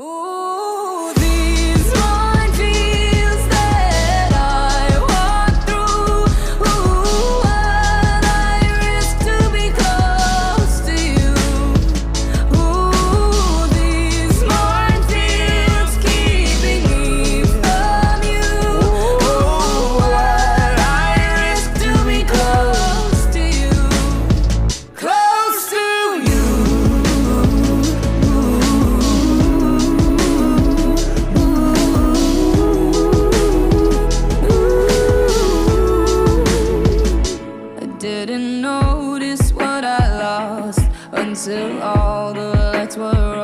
Ooh, these minefields that I walk through. Ooh, what I risk to be close to you. Ooh, these minefields keeping me from you. Ooh, what I risk to be close to you. Close to you. I didn't notice what I lost until all the lights were